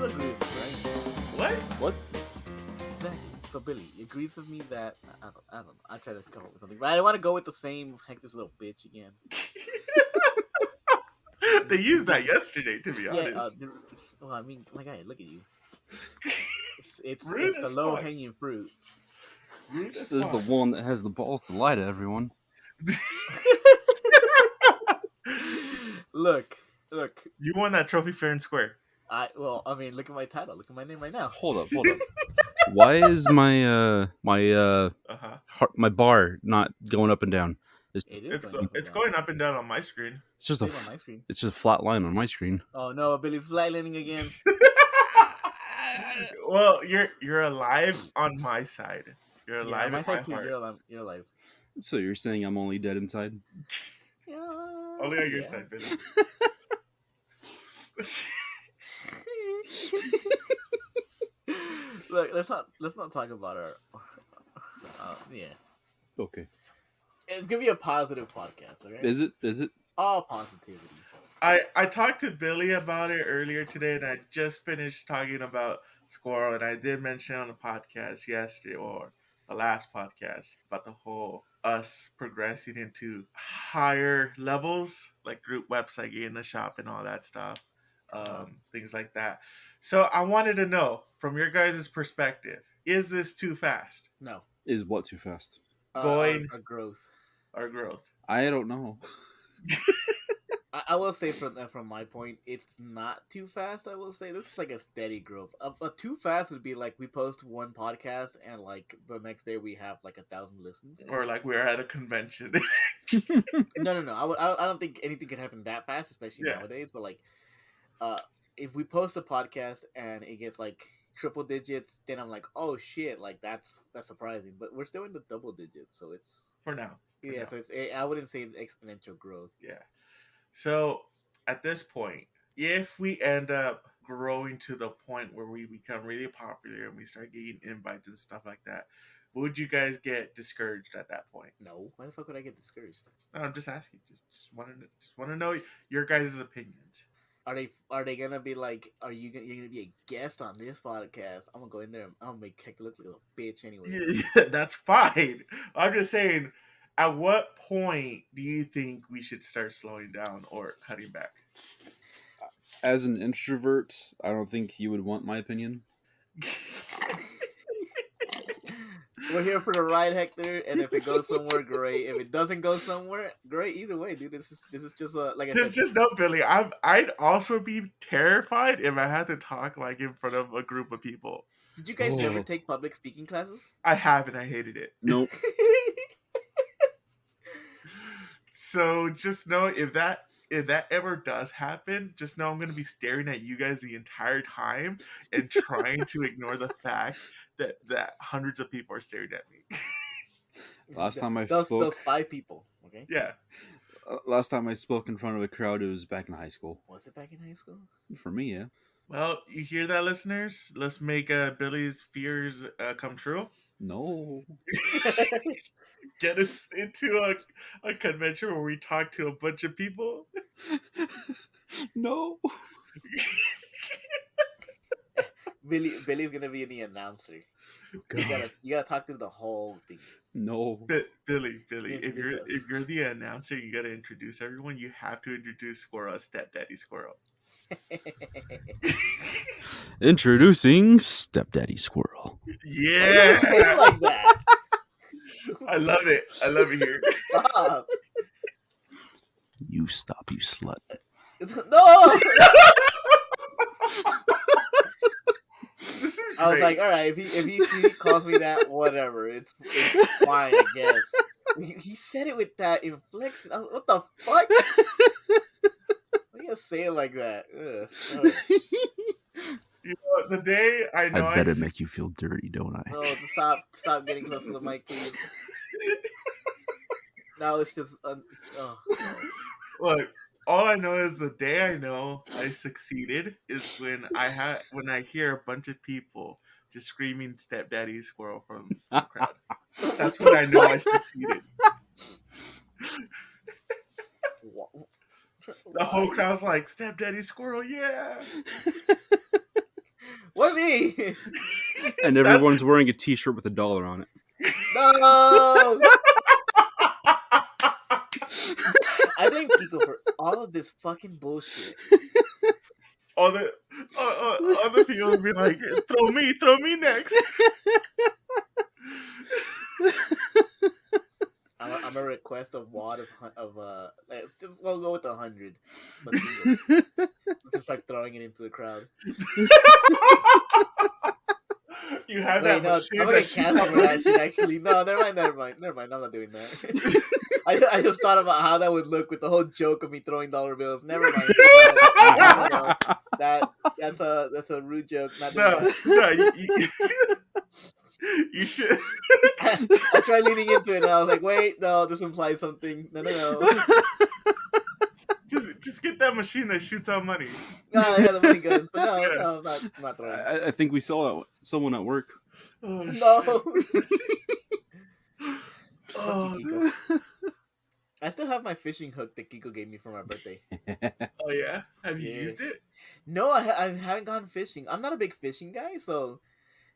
agree with me, right? What? Exactly. So Billy agrees with me that I don't know. I try to come up with something, but I don't want to go with the same Hector's little bitch again. They used that yesterday, to be Yeah. honest. Well, I mean, my guy, look at you. Rude It's the as low fuck. hanging fruit. Rude as Says the fuck. one that has the balls to lie to everyone. Look. You won that trophy fair and square. I mean, look at my title. Look at my name right now. Hold up. Why is my Uh-huh. my bar not going up and down? It is going up and It's down. going up and down on my screen. It's just Same on my screen. it's just a flat line on my screen. Oh no, Billy's flatlining again. Well, you're alive on my side. You're Yeah, on alive my in my side too. heart. You're alive. So you're saying I'm only dead inside? Yeah. Only on your yeah. side, Billy. Look, let's not talk about our. Yeah, Okay. it's gonna be a positive podcast. Okay. Is it? All positivity. I talked to Billy about it earlier today, and I just finished talking about Squirrel, and I did mention on the podcast yesterday or the last podcast about the whole us progressing into higher levels, like group website, getting the shop, and all that stuff, things like that. So I wanted to know from your guys' perspective, is this too fast? No. Is what too fast? Going Our growth. our growth. I don't know. I will say from my point, it's not too fast. I will say this is like a steady growth. Too fast would be like we post one podcast and like the next day we have like 1,000 listens. Or like we're at a convention. No. I don't think anything can happen that fast, especially Yeah. nowadays. But like, if we post a podcast and it gets like triple digits, then I'm like, oh shit, like that's surprising. But we're still in the double digits, so it's For now. yeah. So I wouldn't say exponential growth. Yeah. So at this point, if we end up growing to the point where we become really popular and we start getting invites and stuff like that, would you guys get discouraged at that point? No, why the fuck would I get discouraged? No, I'm just asking. Just want to know your guys' opinions. Are they gonna be like? You're gonna be a guest on this podcast? I'm gonna go in there. I'm gonna make Hector look like a bitch anyway. Yeah, that's fine. I'm just saying. At what point do you think we should start slowing down or cutting back? As an introvert, I don't think you would want my opinion. We're here for the ride, Hector, and if it goes somewhere, great. If it doesn't go somewhere, great. Either way, dude, this is just like I said. Just know, Billy. I'd also be terrified if I had to talk like in front of a group of people. Did you guys never take public speaking classes? I have, and I hated it. Nope. So just know if that ever does happen, just know I'm going to be staring at you guys the entire time and trying to ignore the fact that hundreds of people are staring at me. Last time I those spoke, 5 people. Okay. Yeah. Last time I spoke in front of a crowd, it was back in high school. Was it back in high school? For me, yeah. Well, you hear that, listeners? Let's make Billy's fears come true. No. Get us into a convention where we talk to a bunch of people. No. Billy's gonna be the announcer. You gotta talk through the whole thing. No. Billy, Introduce us. if you're the announcer, you gotta introduce everyone. You have to introduce Squirrel as Stepdaddy Squirrel. Introducing Stepdaddy Squirrel. Yeah, Say it like that. I love it. I love it here. Stop. You stop, you slut. No. This is I was great. like, all right, if he calls me that, whatever, it's fine, I guess. He said it with that inflection. I was, what the fuck? Why you gotta say it like that? Ugh. You know, the day I know I better make you feel dirty, don't I? No, stop getting close to the mic, please. Now it's just Look, all I know is the day I know I succeeded is when I hear a bunch of people just screaming "Stepdaddy Squirrel" from the crowd. That's when I know I succeeded. The whole crowd's like, "Stepdaddy Squirrel, yeah!" me. And everyone's wearing a T-shirt with $1 on it. No. I blame Kiko for all of this fucking bullshit. All the other people would be like, throw me next. I'm gonna request a wad of just we'll go with 100, but single. Just start throwing it into the crowd. You have Wait, that no, machine I'm gonna that get shoots canceled out for that money. shit. Actually, no, never mind. I'm not doing that. I just thought about how that would look with the whole joke of me throwing dollar bills. Never mind. No. That's a rude joke. Not doing No, that. no, you should. I tried leaning into it, and I was like, "Wait, no, this implies something." No. Just get that machine that shoots out money. No, yeah, the money guns, but no, Yeah. no, I'm not throwing. I think we saw someone at work. Oh, No. Fuck you, Kiko. oh, I still have my fishing hook that Kiko gave me for my birthday. oh yeah. Have you Yeah. used it? No, I haven't gone fishing. I'm not a big fishing guy, so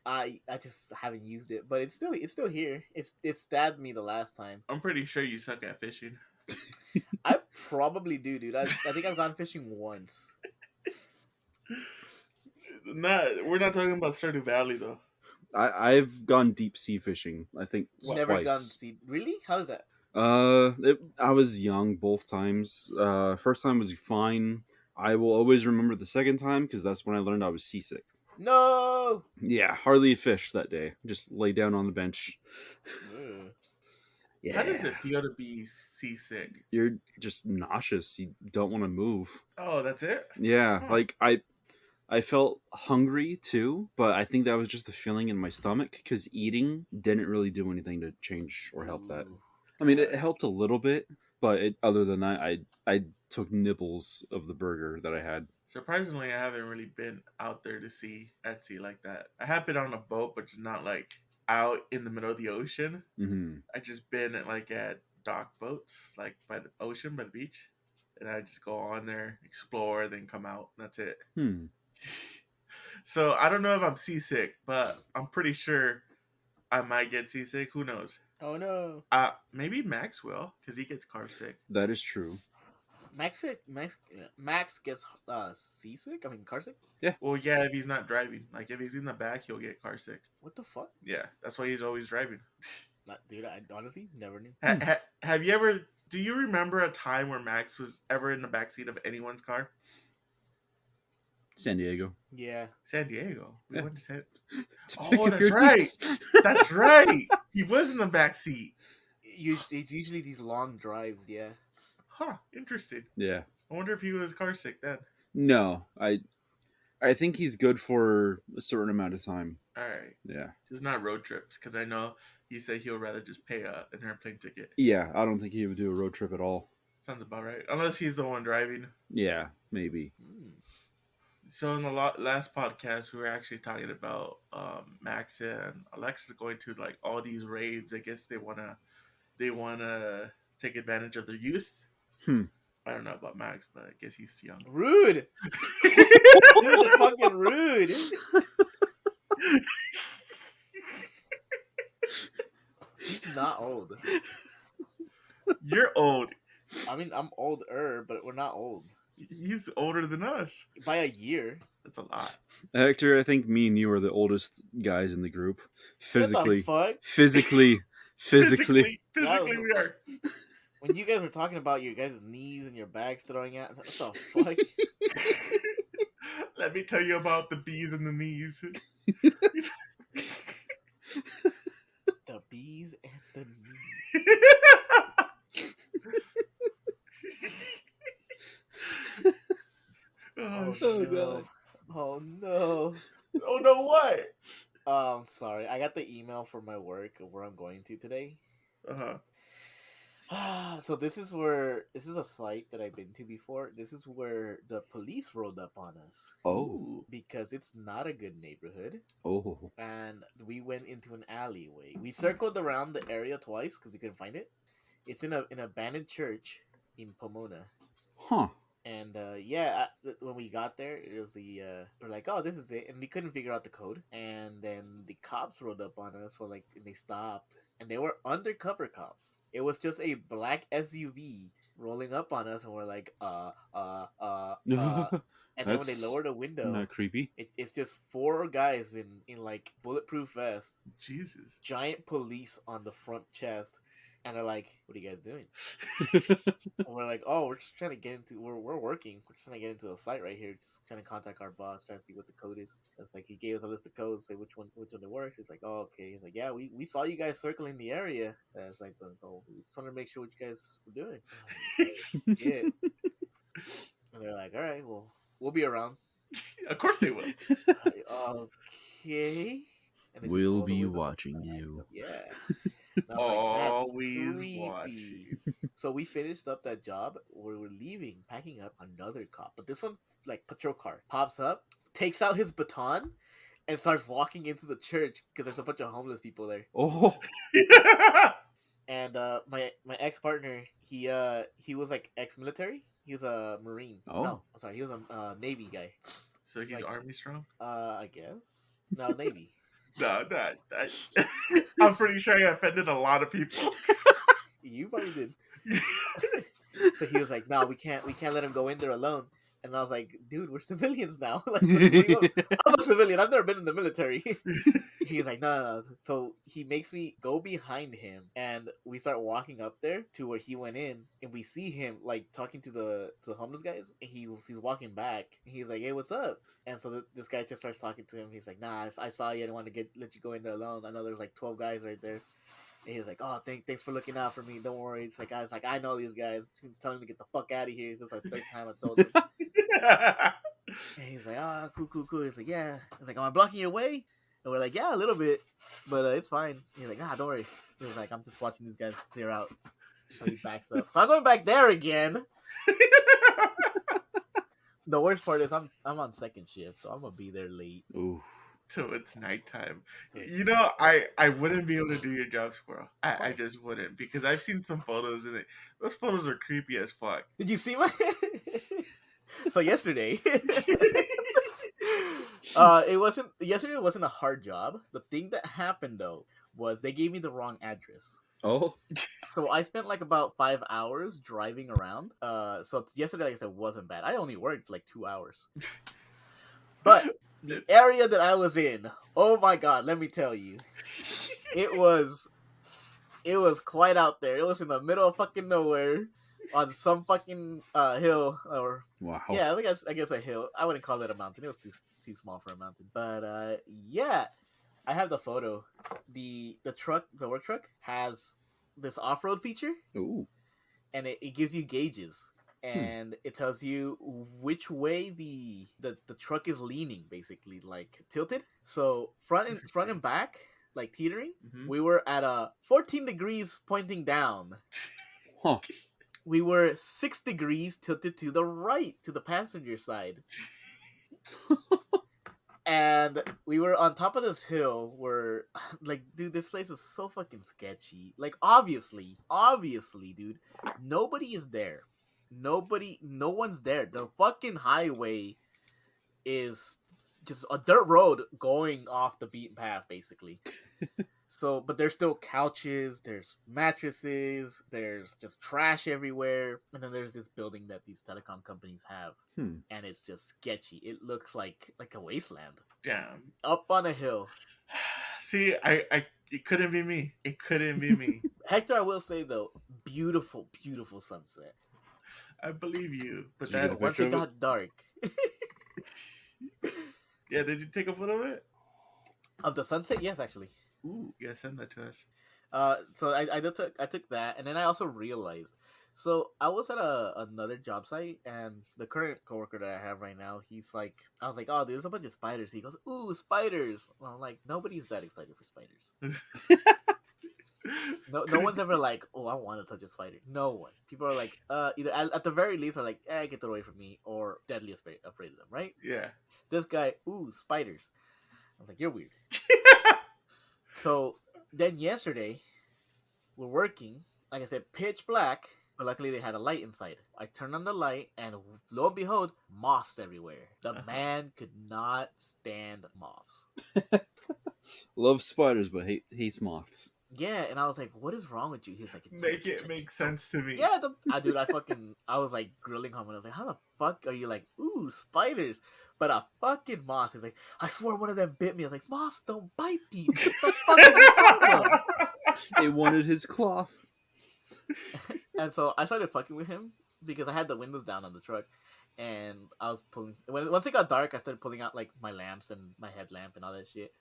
I just haven't used it. But it's still here. It stabbed me the last time. I'm pretty sure you suck at fishing. I probably do, dude. I think I've gone fishing once. We're not talking about Stardew Valley though. I've gone deep sea fishing. I think Never gone. twice. Really? How's that? I was young both times. First time was fine. I will always remember the second time because that's when I learned I was seasick. No. Yeah, hardly fished that day. Just lay down on the bench. Ugh. Yeah. How does it feel to be seasick? You're just nauseous. You don't want to move. Oh, that's it? Yeah, Huh. like I felt hungry too, but I think that was just the feeling in my stomach because eating didn't really do anything to change or help that. Ooh. I mean, it helped a little bit, but other than that, I took nibbles of the burger that I had. Surprisingly, I haven't really been out there to sea at sea like that. I have been on a boat, but just not like out in the middle of the ocean. Hmm. I just been at dock boats, like by the ocean, by the beach, and I just go on there, explore, then come out. And that's it. So I don't know if I'm seasick, but I'm pretty sure I might get seasick. Who knows? Oh no. Maybe Max will, because he gets car sick. That is true. Max gets seasick. I mean, car sick. Well, yeah, if he's not driving, like if he's in the back, he'll get car sick. What the fuck? Yeah, that's why he's always driving. Dude, I honestly never knew. Have you ever? Do you remember a time where Max was ever in the backseat of anyone's car? San Diego. Yeah. San Diego. We Yeah. went to San. To Oh, pick up that's your right. niece. That's right. He was in the backseat. It's usually these long drives. Yeah. Huh. Interesting. Yeah. I wonder if he was car sick then. No, I think he's good for a certain amount of time. All right. Yeah. Just not road trips, because I know he said he'll rather just pay an airplane ticket. Yeah, I don't think he would do a road trip at all. Sounds about right. Unless he's the one driving. Yeah, maybe. So in the last podcast, we were actually talking about Max and Alexis going to like all these raves. I guess they wanna take advantage of their youth. I don't know about Max, but I guess he's young. Rude. Dude, that's fucking rude. He's not old. You're old. I mean, I'm older, but we're not old He's older than us. by a year. That's a lot. Hector, I think me and you are the oldest guys in the group. Physically. What the fuck? Physically. Physically, we are. When you guys were talking about your guys' knees and your bags throwing out, what the fuck? Let me tell you about the bees and the knees. The bees and the knees. Oh, Oh shit. no. Oh no. Oh no, what? Sorry. I got the email for my work of where I'm going to today. So this is a site that I've been to before. This is where the police rolled up on us. Oh. Because it's not a good neighborhood. Oh. And we went into an alleyway. We circled around the area twice because we couldn't find it. It's in an abandoned church in Pomona. Huh. And yeah, when we got there, it was we're like, oh, this is it, and we couldn't figure out the code. And then the cops rolled up on us for like, and they stopped, and they were undercover cops. It was just a black SUV rolling up on us, and we're like, and then when they That's lowered the window, not creepy. it's just four guys in like bulletproof vests, Jesus. giant police on the front chest, and they're like, "What are you guys doing?" And we're like, "Oh, we're just trying to get into. We're working. We're just trying to get into the site right here. Just trying to contact our boss, trying to see what the code is." It's like he gave us a list of codes, say which one it works. It's like, "Oh, okay." He's like, "Yeah, we saw you guys circling the area." And it's like, "Oh, we just wanted to make sure what you guys were doing." Like, yeah. And they're like, "All right, well, we'll be around." Of course they will. Like, okay. And they just We'll roll the be window. watching you. Yeah. And I was like, that's Always creepy. watching. So we finished up that job. We were leaving, packing up. Another cop, but this one, like patrol car, pops up, takes out his baton, and starts walking into the church because there's a bunch of homeless people there. Oh, And my ex partner, he was like ex military. He was a Marine. Oh. No, I'm sorry, he was a Navy guy. So he's Like, army strong? I guess no Navy. No, that I'm pretty sure I offended a lot of people. You probably did. So he was like, "No, we can't let him go in there alone." And I was like, "Dude, we're civilians now. Like, what do you want? I'm a civilian. I've never been in the military." He's like, no. So he makes me go behind him, and we start walking up there to where he went in, and we see him like talking to the homeless guys. And he's walking back. And he's like, "Hey, what's up?" And so this guy just starts talking to him. He's like, "Nah, I saw you. I didn't want to let you go in there alone. I know there's like 12 guys right there." And he's like, "Oh, thanks for looking out for me. Don't worry." It's like, I know these guys. Telling me to get the fuck out of here. This is like the third time I told him. And he's like, "Oh, cool." He's like, "Yeah." He's like, "Am I blocking your way?" And we're like, "Yeah, a little bit, but it's fine." He's like, "Don't worry." He's like, "I'm just watching these guys clear out." So he backs up. So I'm going back there again. The worst part is I'm on second shift, so I'm gonna be there late. ooh. So it's nighttime. It's You know, I wouldn't be able to do your job, Squirrel. I just wouldn't, because I've seen some photos and those photos are creepy as fuck. Did you see my? So yesterday, it wasn't yesterday. It wasn't a hard job. The thing that happened though was they gave me the wrong address. Oh, So I spent like about 5 hours driving around. So yesterday, like I said, wasn't bad. I only worked like 2 hours. But the area that I was in, oh my god, let me tell you, it was quite out there. It was in the middle of fucking nowhere, on some fucking hill, or wow. yeah, I guess a hill. I wouldn't call it a mountain. It was too small for a mountain. But yeah, I have the photo. The work truck has this off road feature, Ooh. and it gives you gauges, and it tells you which way the truck is leaning, basically like tilted. So front and back, like teetering. Mhm. We were at a 14 degrees pointing down. Huh. We were 6 degrees tilted to the right, to the passenger side. And we were on top of this hill where, like, dude, this place is so fucking sketchy. Like, obviously, dude, nobody is there. No one's there. The fucking highway is just a dirt road going off the beaten path, basically. So, but there's still couches, there's mattresses, there's just trash everywhere, and then there's this building that these telecom companies have, and it's just sketchy. It looks like a wasteland. Damn. Up on a hill. See, it couldn't be me. It couldn't be me. Hector, I will say though, beautiful sunset. I believe you, but Did you get a that Once picture it of it? got dark, yeah. Did you take a photo of it? of the sunset, yes, actually. Ooh, yeah. Send that to us. So I took that, and then I also realized. So I was at another job site, and the current coworker that I have right now, he's like, I was like, "Oh, dude, there's a bunch of spiders." He goes, "Ooh, spiders!" Well, I'm like, nobody's that excited for spiders. No one's ever like, "Oh, I want to touch a spider." No one. People are like, either at the very least, are like, "Get that away from me," or deadly afraid of them, right? Yeah. This guy, "Ooh, spiders." I was like, "You're weird." So then yesterday, we're working, like I said, pitch black. But luckily they had a light inside. I turned on the light, and lo and behold, moths everywhere. The man could not stand moths. Loves spiders, but hates moths. Yeah, and I was like, "What is wrong with you?" He's like, Make it make sense to me. Yeah, dude, I was like grilling him, and I was like, "How the fuck are you like, ooh, spiders?" But a fucking moth. He's like, "I swore one of them bit me." I was like, "Moths don't bite people. What the fuck is your problem?" They wanted his cloth. And so I started fucking with him because I had the windows down on the truck, and I was pulling. Once it got dark, I started pulling out like my lamps and my headlamp and all that shit.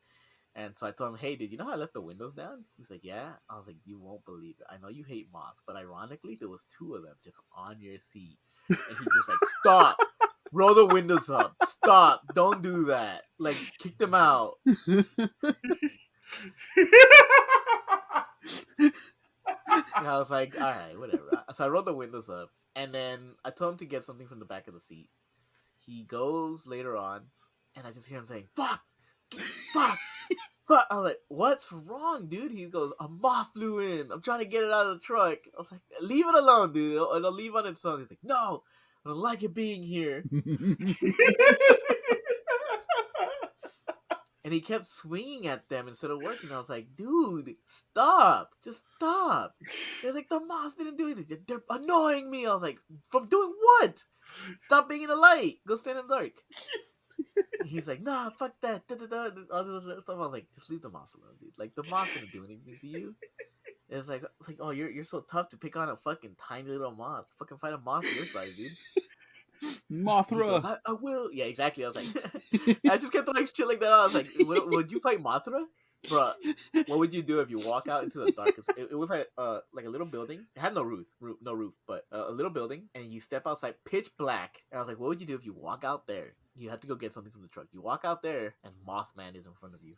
And so I told him, "Hey, did you know how I left the windows down?" He's like, "Yeah." I was like, "You won't believe it. I know you hate moths, but ironically, there was 2 of them just on your seat." And he just like, "Stop! Roll the windows up! Stop! Don't do that! Like, kick them out!" And I was like, "All right, whatever." So I rolled the windows up, and then I told him to get something from the back of the seat. He goes later on, and I just hear him saying, "Fuck! Fuck!" But I'm like, "What's wrong, dude?" He goes, "A moth flew in. I'm trying to get it out of the truck." I was like, "Leave it alone, dude. It'll leave on its own." He's like, "No, I don't like it being here." And he kept swinging at them instead of working. I was like, "Dude, stop. Just stop." They're like, "The moths didn't do anything. They're annoying me." I was like, "From doing what? Stop being in the light. Go stand in the dark." He's like, "Nah, fuck that." All this other stuff. I was like, "Just leave the moths alone, dude. Like, the moths didn't do anything to you." It's like, "Oh, you're so tough to pick on a fucking tiny little moth. Fucking fight a moth your size, dude." He goes, Mothra. I will. Yeah, exactly. I was like, I just kept like shit like that. I was like, would you fight Mothra? Bro, what would you do if you walk out into the dark? It was like a little building. It had no roof, but a little building, and you step outside, pitch black. And I was like, what would you do if you walk out there? You have to go get something from the truck. You walk out there, and Mothman is in front of you.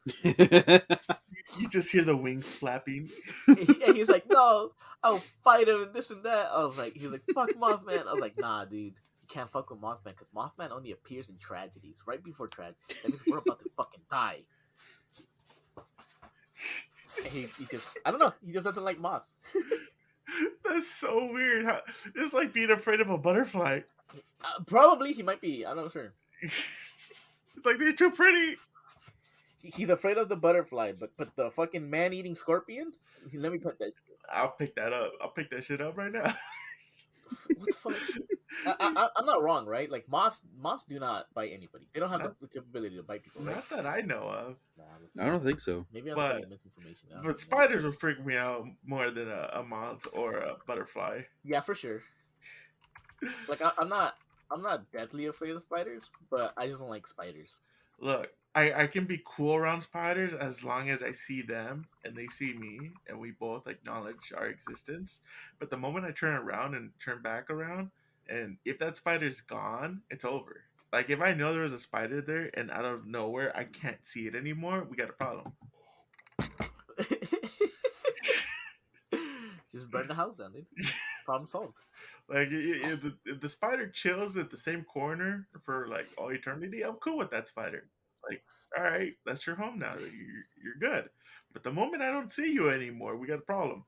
You just hear the wings flapping. And he's like, "No, I'll fight him and this and that." He's like, "Fuck Mothman." I was like, "Nah, dude. You can't fuck with Mothman because Mothman only appears in tragedies, right before tragedy. That means we're about to fucking die." And he just, I don't know, he just doesn't like moths. That's so weird. It's like being afraid of a butterfly. Probably he might be. I'm not sure. It's like they're too pretty. He's afraid of the butterfly, but the fucking man-eating scorpion. Let me put that. I'll pick that up. I'll pick that shit up right now. What the fuck? I'm not wrong, right? Like moths do not bite anybody. They don't have the capability to bite people, right? Not that I know of. Nah, I don't think so. maybe I'm But- spreading misinformation. But spiders will freak me out more than a moth or a butterfly. Yeah, for sure. Like I'm not deathly afraid of spiders, but I just don't like spiders. Look, I can be cool around spiders as long as I see them and they see me and we both acknowledge our existence. But the moment I turn around and turn back around, and if that spider's gone, it's over. Like if I know there was a spider there and out of nowhere I can't see it anymore, we got a problem. Just burn the house down, dude. Problem solved. Like if the spider chills at the same corner for like all eternity, I'm cool with that spider. Like, all right, that's your home now. You're good. But the moment I don't see you anymore, we got a problem.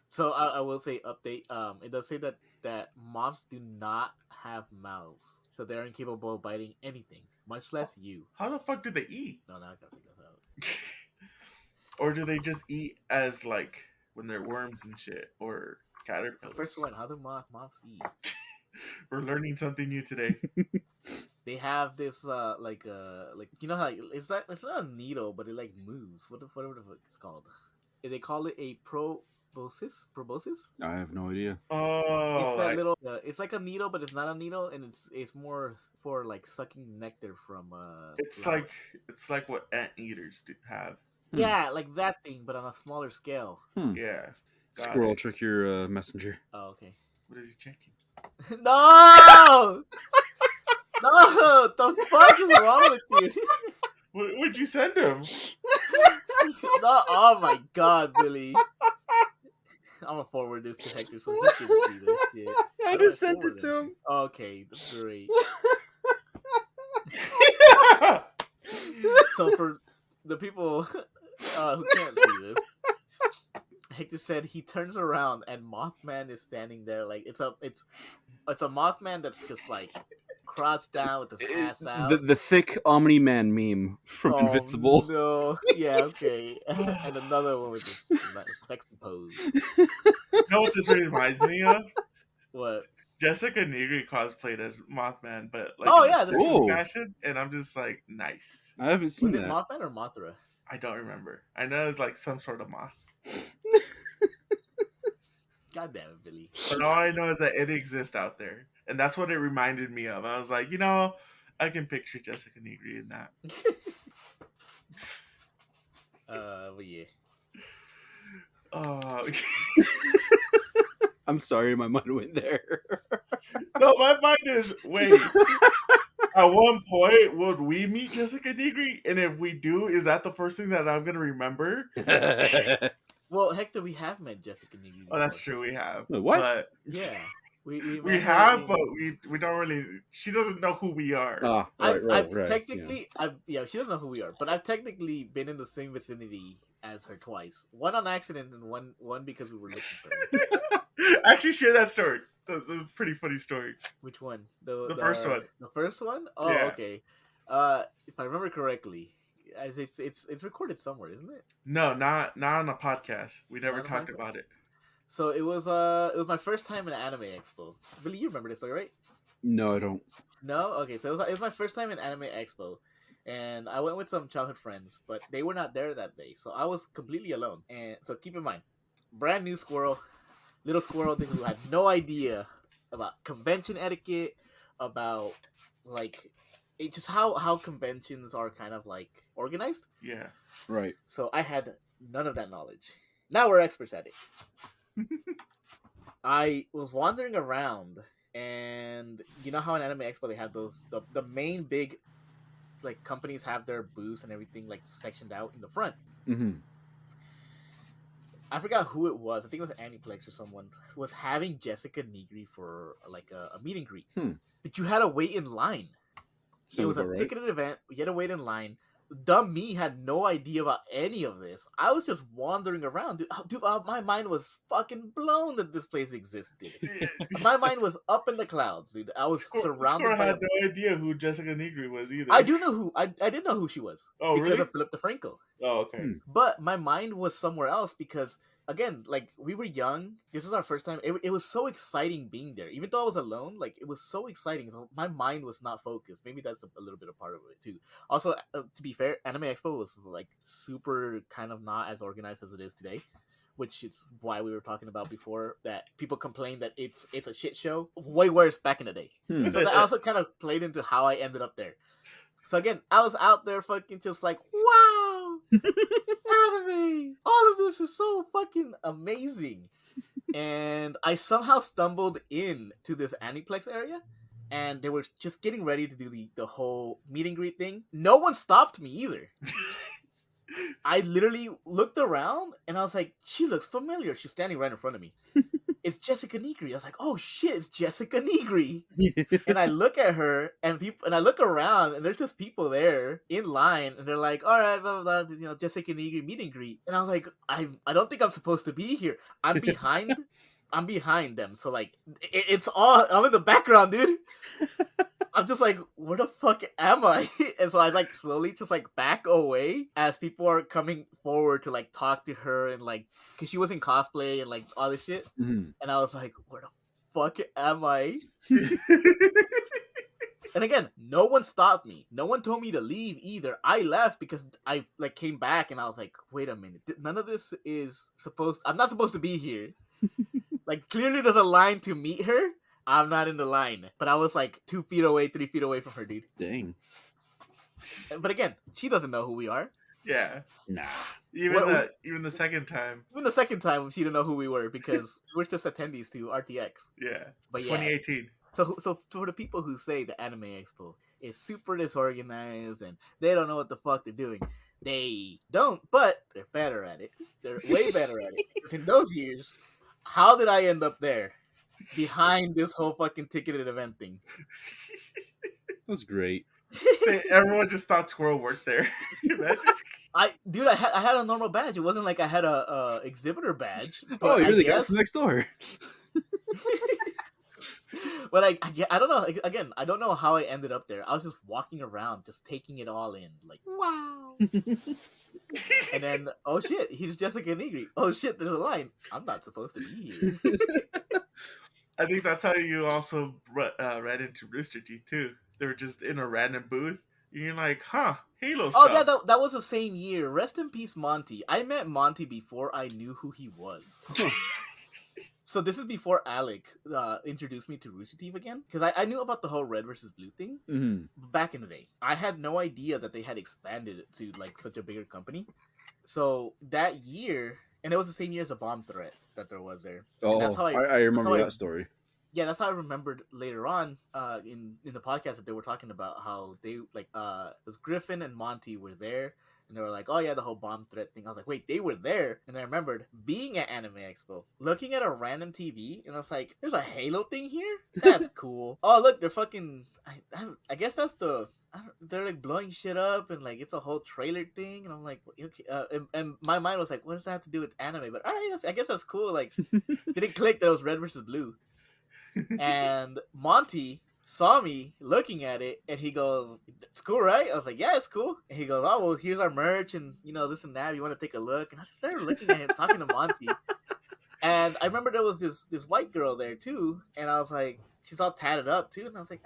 So I will say update. It does say that moths do not have mouths, so they're incapable of biting anything, much less you. How the fuck do they eat? No, now I gotta figure this out. Or do they just eat as like when they're worms and shit or caterpillars? First one, how do moths eat? We're learning something new today. They have this like you know how it's not a needle, but it like moves. Whatever the fuck it's called. They call it a proboscis. Proboscis. I have no idea. Oh, It's that little. It's like a needle, but it's not a needle, and it's more for like sucking nectar from. it's flowers. like what anteaters have. Yeah, like that thing, but on a smaller scale. Yeah. Got Squirrel, it. check your messenger. Oh, okay. What is he checking? No! No! The fuck is wrong with you? What'd you send him? No, oh my god, Billy. I'm gonna forward this to Hector so he can see this shit. I just just sent it to him. Okay, that's great. So for the people who can't see this, Hector said he turns around and Mothman is standing there like it's a Mothman that's just like crouched down with his ass The out. the thick Omni Man meme from Oh Invincible. no! Yeah, okay. And another one with this sexy pose. You know what this reminds me of? What? Jessica Negri cosplayed as Mothman, but like Oh in a yeah, this sexy Whoa. fashion, and I'm just like, nice. I haven't was seen it that. Mothman or Mothra? I don't remember. I know it's like some sort of moth, God damn it, Billy. but all I know is that it exists out there, and that's what it reminded me of. I was like, I can picture Jessica Negri in that. But yeah. Oh, I'm sorry, my mind went there. no, my mind is wait. At one point, would we meet Jessica Negri? And if we do, is that the first thing that I'm gonna remember? Well, Hector, we have met Jessica Negri Oh, that's before. true. We have, Wait, what? but Yeah, we we met her have, but in. we don't really. She doesn't know who we are. Ah, I've right. Yeah. technically, she doesn't know who we are, but I've technically been in the same vicinity as her twice. One on accident and one because we were looking for her. Actually, share that story. The pretty funny story. Which one? The first one. The first one? Oh, Yeah. okay. If I remember correctly, it's recorded somewhere, isn't it? No, not on a podcast. We never Not on a talked podcast? about it. So it was my first time in an anime expo. Billy, you remember this story, right? No, I don't. No? Okay, so it was my first time in Anime Expo. And I went with some childhood friends, but they were not there that day. So I was completely alone. And so keep in mind, brand new Squirrel, little Squirrel thing who had no idea about convention etiquette, about like it's just how conventions are kind of like organized. Yeah. Right. So I had none of that knowledge. Now we're experts at it. I was wandering around, and you know how in Anime Expo they have those the main big like companies have their booths and everything like sectioned out in the front. Mm-hmm. I forgot who it was. I think it was Aniplex or someone was having Jessica Negri for like a meet and greet. But you had to wait in line. It was a ticketed event. You had to wait in line. Dumb me had no idea about any of this. I was just wandering around, dude. My mind was fucking blown that this place existed. My mind was up in the clouds, dude. I was surrounded Squirrel by. had no idea who Jessica Negri was either. I do know who. I didn't know who she was. Oh, because really? of Philip DeFranco. Oh, okay. But my mind was somewhere else because, again, like we were young. This was our first time. It was so exciting being there. Even though I was alone, like it was so exciting. So my mind was not focused. Maybe that's a little bit of part of it too. Also, to be fair, Anime Expo was like super kind of not as organized as it is today, which is why we were talking about before that people complain that it's a shit show. Way worse back in the day. So that also kind of played into how I ended up there. So again, I was out there fucking just like, wow, anime! All of this is so fucking amazing. And I somehow stumbled in to this Aniplex area, and they were just getting ready to do the whole meet and greet thing. No one stopped me either. I literally looked around, and I was like, she looks familiar. She's standing right in front of me. It's Jessica Negri. I was like, oh shit, it's Jessica Negri. And I look at her, and I look around, and there's just people there in line, and they're like, all right, blah, blah, blah, Jessica Negri meet and greet. And I was like, I don't think I'm supposed to be here. I'm behind. I'm behind them. So like, it's all, I'm in the background, dude. I'm just like, where the fuck am I? And so I like slowly just like back away as people are coming forward to like talk to her and like, cause she was in cosplay and like all this shit. Mm-hmm. And I was like, where the fuck am I? And again, no one stopped me. No one told me to leave either. I left because I like came back and I was like, wait a minute. None of this is I'm not supposed to be here. Like clearly there's a line to meet her. I'm not in the line. But I was like 2 feet away, 3 feet away from her, dude. Dang. But again, she doesn't know who we are. Yeah. Nah. Even the second time. Even the second time, she didn't know who we were because we're just attendees to RTX. Yeah. But 2018. So for the people who say the Anime Expo is super disorganized and they don't know what the fuck they're doing, they don't, but they're better at it. They're way better at it. Because in those years, how did I end up there? Behind this whole fucking ticketed event thing. That was great. Everyone just thought Squirrel worked there. I had a normal badge. It wasn't like I had a exhibitor badge, Oh, but I you're the guy from guess. next door. But I don't know. Again, I don't know how I ended up there. I was just walking around, just taking it all in, like wow. And then, oh shit, he's Jessica Negri. Oh shit, there's a line. I'm not supposed to be here. I think that's how you also ran into Rooster Teeth too. They were just in a random booth. And you're like, huh, Halo Oh yeah, stuff. that was the same year. Rest in peace, Monty. I met Monty before I knew who he was. So this is before Alec introduced me to Rooster Teeth again, because I knew about the whole red versus blue thing back in the day. I had no idea that they had expanded it to like such a bigger company. So that year, and it was the same year as a bomb threat that there was there, and that's Oh, how I that's how remember I that story. yeah, that's how I remembered later on in the podcast that they were talking about how they like it was Griffin and Monty were there, and they were like, oh yeah, the whole bomb threat thing. I was like, wait, they were there, and I remembered being at Anime Expo, looking at a random TV, and I was like, there's a Halo thing here. That's cool. Oh look, they're fucking. I guess that's the. They're like blowing shit up, and like it's a whole trailer thing, and I'm like, okay. And my mind was like, what does that have to do with anime? But all right, I guess that's cool. Like, didn't click that it was red versus blue. And Monty saw me looking at it, and he goes, "It's cool, right?" I was like, "Yeah, it's cool." And he goes, "Oh well, here's our merch, and this and that. You want to take a look?" And I started looking at him, talking to Monty, and I remember there was this white girl there too, and I was like, she's all tatted up too, and I was like,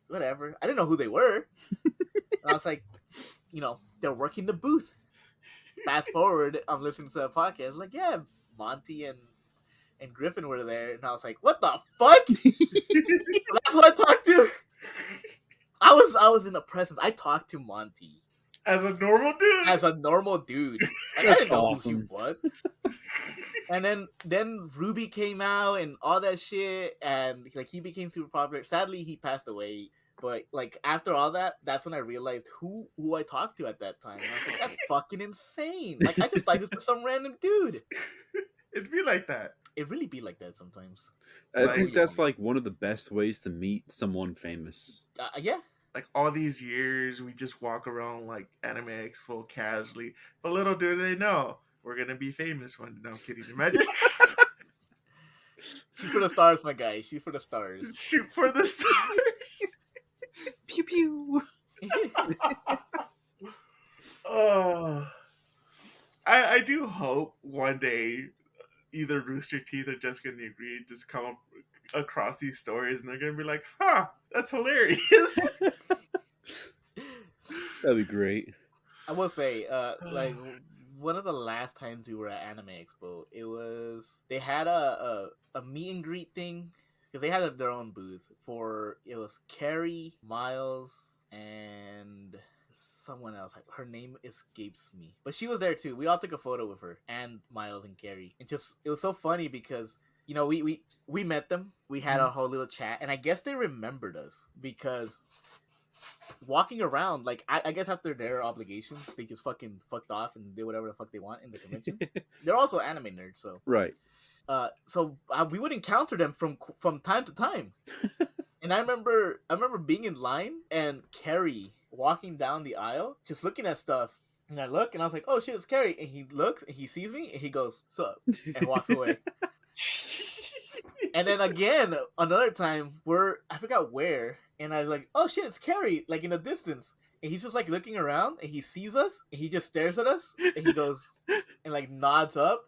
whatever. I didn't know who they were, and I was like, they're working the booth. Fast forward, I'm listening to a podcast, like, yeah, Monty and Griffin were there, and I was like, "What the fuck?" That's what I talked to. I was in the presence. I talked to Monty As a normal dude. as a normal dude. Like, I That's didn't know who awesome. he was. And then Ruby came out and all that shit, and like he became super popular. Sadly, he passed away. But like after all that, that's when I realized who I talked to at that time. And I was like, that's fucking insane. Like I just thought he was just some random dude. It'd be like that. It really be like that sometimes. I Like- think that's like one of the best ways to meet someone famous. Yeah. Like all these years, we just walk around like Anime Expo casually. But little do they know, we're gonna be famous one. No, I'm kidding. Imagine. Shoot for the stars, my guy. Shoot for the stars. Shoot for the stars. Pew pew. Oh, I do hope one day either Rooster Teeth or Jessica Negri just come across these stories and they're gonna be like, "Huh, that's hilarious." That'd be great. I will say, like one of the last times we were at Anime Expo, it was they had a meet and greet thing because they had their own booth for it was Carrie, Miles, and someone else. Her name escapes me, but she was there too. We all took a photo with her and Miles and Carrie. It was so funny because we met them. We had a whole little chat, and I guess they remembered us because walking around, like I guess after their obligations, they just fucking fucked off and did whatever the fuck they want in the convention. They're also anime nerds, so Right. so we would encounter them from time to time. And I remember being in line and Carrie walking down the aisle, just looking at stuff. And I look and I was like, "Oh shit, it's Carrie!" And he looks and he sees me and he goes, "Sup?" and walks away. And then again, another time, I forgot where, and I was like, "Oh shit, it's Carrie!" Like in the distance, and he's just like looking around, and he sees us, and he just stares at us, and he goes, and like nods up,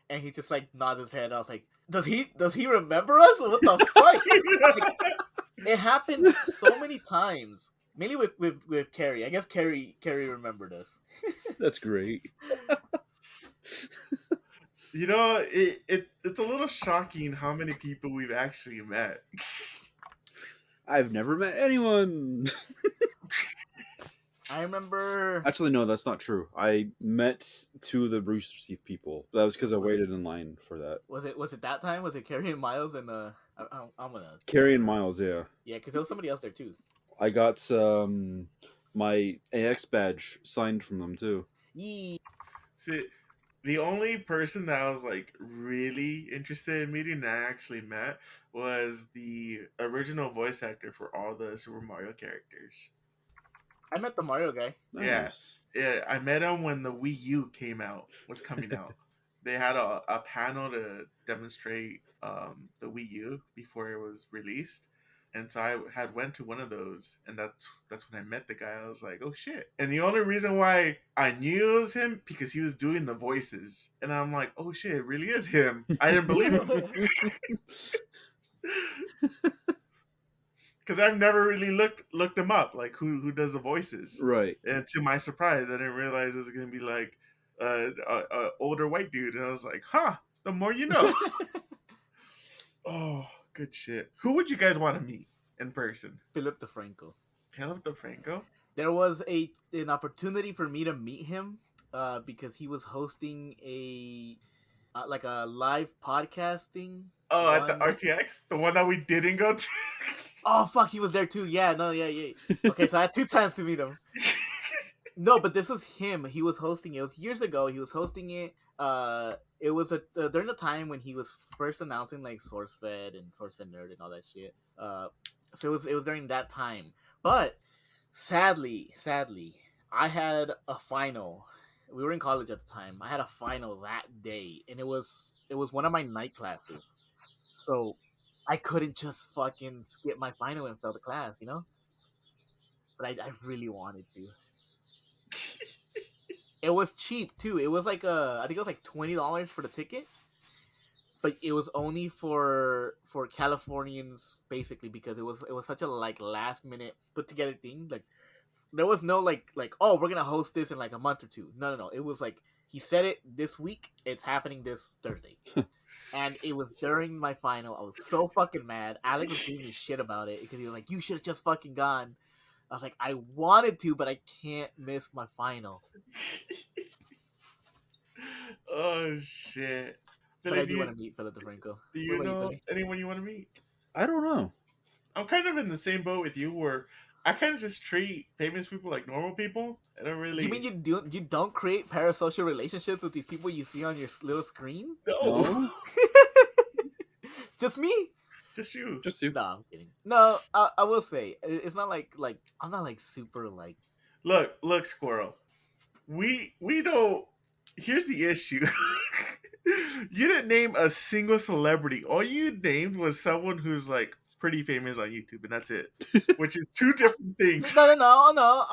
and he just like nods his head. I was like, "Does he remember us? What the fuck?" Like, it happened so many times, mainly with Carrie. I guess Carrie remembered us. That's great. You know, it's a little shocking how many people we've actually met. I've never met anyone. I remember. Actually, no, that's not true. I met two of the Rooster Teeth people. That was because I waited in line for that. Was it that time? Was it Carrie and Miles and I'm gonna Carrie and Miles, yeah. yeah, because there was somebody else there too. I got my AX badge signed from them too. Yee. See, the only person that I was like really interested in meeting that I actually met was the original voice actor for all the Super Mario characters. I met the Mario guy. Nice. Yeah, I met him when the Wii U was coming out. They had a panel to demonstrate the Wii U before it was released. And so I had went to one of those, and that's when I met the guy. I was like, "Oh shit!" And the only reason why I knew it was him because he was doing the voices, and I'm like, "Oh shit, it really is him." I didn't believe him because I've never really looked him up, like who does the voices. Right. And to my surprise, I didn't realize it was gonna be like a older white dude, and I was like, "Huh." The more you know. Oh, good shit. Who would you guys want to meet in person? Philip DeFranco. Caleb DeFranco? There was an opportunity for me to meet him because he was hosting like a live podcasting. Oh, at the One. RTX, the one that we didn't go to. Oh fuck, he was there too. Yeah, no, yeah. Okay, so I had 2 times to meet him. No, but this was him. He was hosting it. It was years ago. He was hosting it. It was during the time when he was first announcing like SourceFed and SourceFed Nerd and all that shit. So it was during that time. But sadly, I had a final. We were in college at the time. I had a final that day, and it was one of my night classes. So I couldn't just fucking skip my final and fail the class, you know. But I really wanted to. It was cheap too. It was like I think it was like $20 for the ticket, but it was only for Californians basically because it was such a like last minute put together thing. Like there was no like oh we're gonna host this in like a month or two. No. It was like he said it this week. It's happening this Thursday, and it was during my final. I was so fucking mad. Alex was giving me shit about it because he was like, "You should have just fucking gone." I was like, I wanted to, but I can't miss my final. Oh shit. But Billy, I do want to meet Philip DeFranco. do What you about you, know Billy? anyone you want to meet? I don't know. I'm kind of in the same boat with you where I kind of just treat famous people like normal people. I don't You mean really. you don't create parasocial relationships with these people you see on your little screen? No. No, Just me? Just you. just you. No, I'm kidding. No, I will say it's not like I'm not like super like. Look, Squirrel. We don't. Here's the issue. You didn't name a single celebrity. All you named was someone who's like pretty famous on YouTube, and that's it. Which is two different things. No.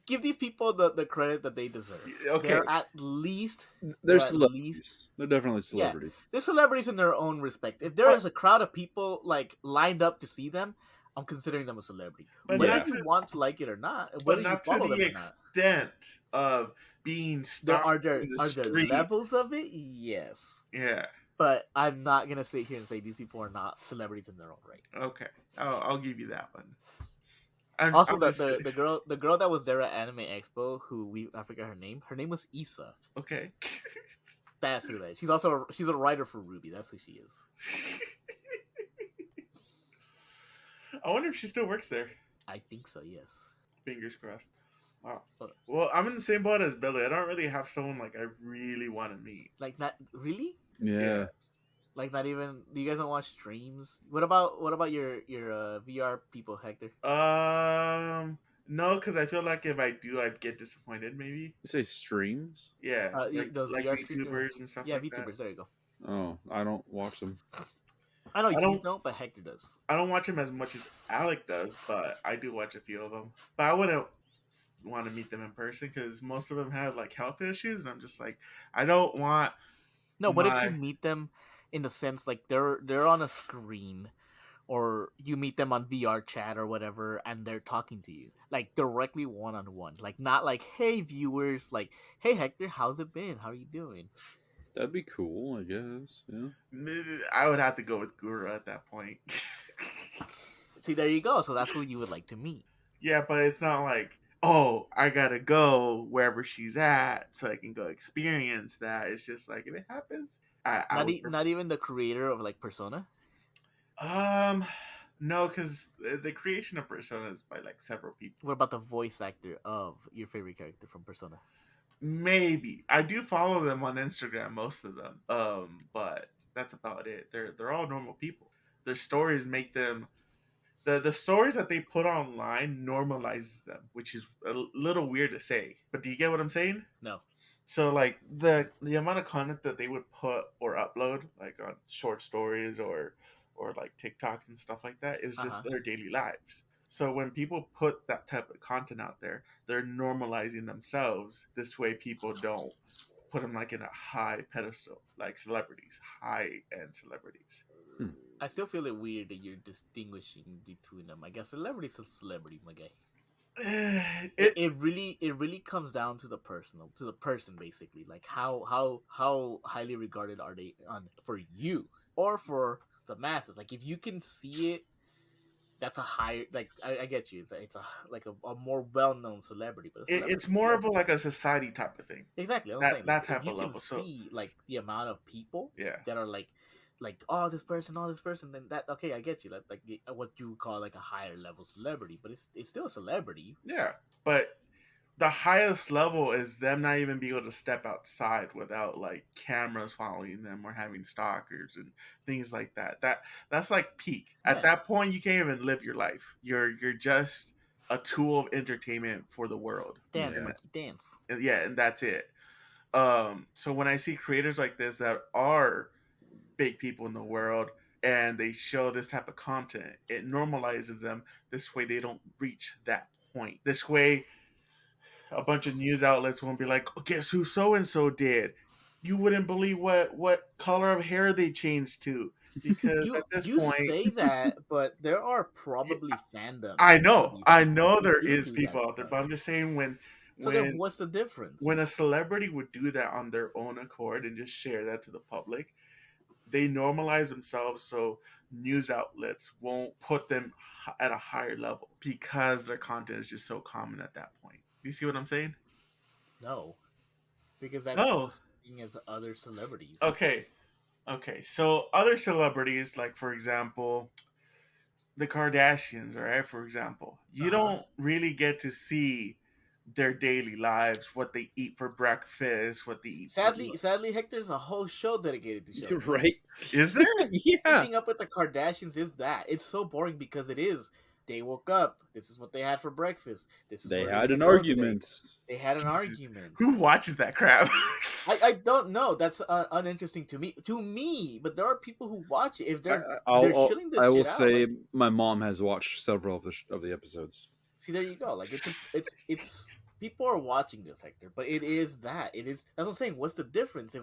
Give these people the credit that they deserve. Okay, They're at least They're they're at least celebrities. They're definitely yeah, celebrities. they're celebrities in their own respect. If there but is a crowd of people like lined up to see them, I'm considering them a celebrity. but Whether Yeah. not you to want to like it or not, but whether you not to follow the them or not. extent of being There stopped are there in the are there street. levels of it, yes. Yeah. But I'm not gonna sit here and say these people are not celebrities in their own right. Okay. I'll give you that one. Also, I'm just the girl that was there at Anime Expo, I forgot her name. Her name was Issa. okay. That's who that is. She's a writer for Ruby. That's who she is. I wonder if she still works there. I think so. Yes. Fingers crossed. Wow. But, Well, I'm in the same boat as Billy. I don't really have someone like I really want to meet. like not really. Yeah. Like not even. Do you guys don't watch streams? What about your VR people, Hector? No, because I feel like if I do, I'd get disappointed. Maybe. You say streams? Yeah, Those like VR streamers? VTubers and stuff Yeah, like VTubers. that. There you go. Oh, I don't watch them. I know I you don't. don't, but Hector does. I don't watch him as much as Alec does, but I do watch a few of them. But I wouldn't want to meet them in person because most of them have like health issues, and I'm just like, I don't want No, what if you my. meet them in the sense like they're on a screen, or you meet them on VR chat or whatever, and they're talking to you like directly one on one, like not like hey viewers, like hey Hector, how's it been? How are you doing? That'd be cool, I guess. Yeah. I would have to go with Gura at that point. See, there you go. So that's who you would like to meet. Yeah, but it's not like, oh, I gotta go wherever she's at so I can go experience that. It's just like if it happens, I would. Not even the creator of like Persona. No, because the creation of Persona is by like several people. What about the voice actor of your favorite character from Persona? Maybe I do follow them on Instagram, most of them. But that's about it. They're all normal people. Their stories make them the stories that they put online normalizes them, which is a little weird to say. But do you get what I'm saying? No. So like the amount of content that they would put or upload, like on short stories or like TikToks and stuff like that, is Uh just huh. their daily lives. So when people put that type of content out there, they're normalizing themselves. This way, people don't put them like in a high pedestal, like celebrities, high end celebrities. Hmm. I still feel it weird that you're distinguishing between them. I guess celebrity's a celebrity, my guy. It, It it really it really comes down to the personal to the person basically, like how highly regarded are they on for you or for the masses. Like if you can see it, that's a higher, like I get you, it's a like a more well-known celebrity, but a it's celebrity's a more of a, celebrity. like a society type of thing. Exactly, I'm That saying like that if type you of can level. So see like the amount of people yeah, that are like oh this person, then that okay, I get you, like what you call like a higher level celebrity, but it's still a celebrity. yeah. But the highest level is them not even being able to step outside without like cameras following them or having stalkers and things like that. That's like peak. At Yeah, that point, you can't even live your life. You're just a tool of entertainment for the world, dance Yeah. and monkey dance. yeah, and that's it. So when I see creators like this that are big people in the world and they show this type of content, it normalizes them. This way, they don't reach that point. This way, a bunch of news outlets won't be like, oh, guess who so and so did. You wouldn't believe what color of hair they changed to, because at this You point, say that, but there are probably I fandoms for know, these I people know who there do is do people that out there, stuff. but I'm just saying So then, when what's the when difference? a celebrity would do that on their own accord and just share that to the public, they normalize themselves so news outlets won't put them at a higher level because their content is just so common at that point. You see what I'm saying? No, because that's the No. same thing as other celebrities. Okay. Okay, so other celebrities, like for example, the Kardashians, all right, for example, Uh you huh. don't really get to see their daily lives, what they eat for breakfast, what they eat for lunch. Sadly, Hector's a whole show dedicated to showing that. Right? Is there? Yeah. Keeping up with the Kardashians is that. It's so boring because it is. They woke up. This is what they had for breakfast. This is They where they're had gonna an go today. argument. They had an Jesus. argument. Who watches that crap? I don't know. That's uninteresting to me. To me, but there are people who watch it. If I, they're I'll, shilling this I will shit out, say like my mom has watched several of the episodes. see, there you go. Like it's people are watching this, Hector, but it is that it is. That's what I'm saying. What's the difference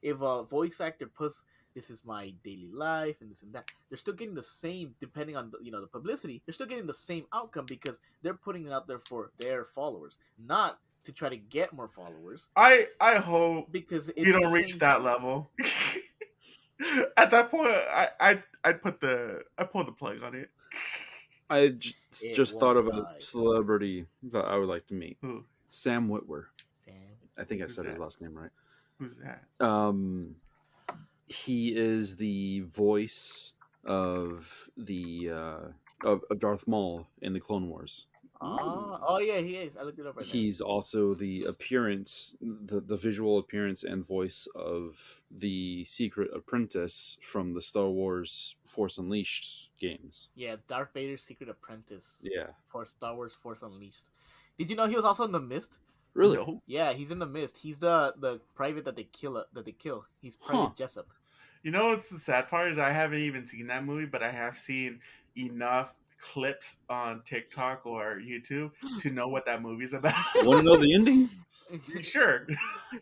if a voice actor puts this is my daily life and this and that? They're still getting the same, depending on the publicity. They're still getting the same outcome because they're putting it out there for their followers, not to try to get more followers. I hope Because we it's the don't reach same that shit. level. At that point, I'd pull the plug on it. It Just thought won't of a fly. celebrity that I would like to meet. Who? Sam Witwer. Sam. I think I Who's said his that? last name right. Who's that? He is the voice of the of Darth Maul in the Clone Wars. Oh yeah, he is. I looked it up right now. He's also the visual appearance and voice of the secret apprentice from the Star Wars Force Unleashed games. Yeah, Darth Vader's secret apprentice Yeah, for Star Wars Force Unleashed. Did you know he was also in the Mist? really? No. Yeah, he's in the Mist. He's the private that they kill. He's Huh? Private Jessup. You know what's the sad part is I haven't even seen that movie, but I have seen enough clips on TikTok or YouTube to know what that movie's about. Want to know the ending? Sure.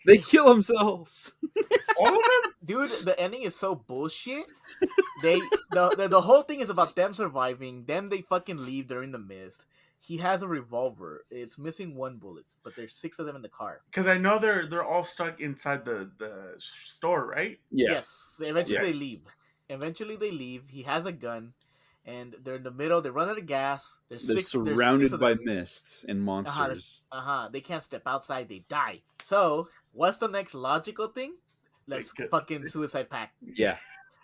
They kill themselves. All of them? Dude, the ending is so bullshit. The whole thing is about them surviving. Then they fucking leave during the Mist. He has a revolver. It's missing one bullet, but there's six of them in the car. Because I know they're all stuck inside the store, right? Yeah, Yes. So eventually Yeah. they leave. Eventually they leave. He has a gun, and they're in the middle. They run out of gas. There's they're six. There's six surrounded of by them. mists and Uh huh. monsters. They can't step outside. They die. So what's the next logical thing? Let's Like, fucking suicide pact. Yeah,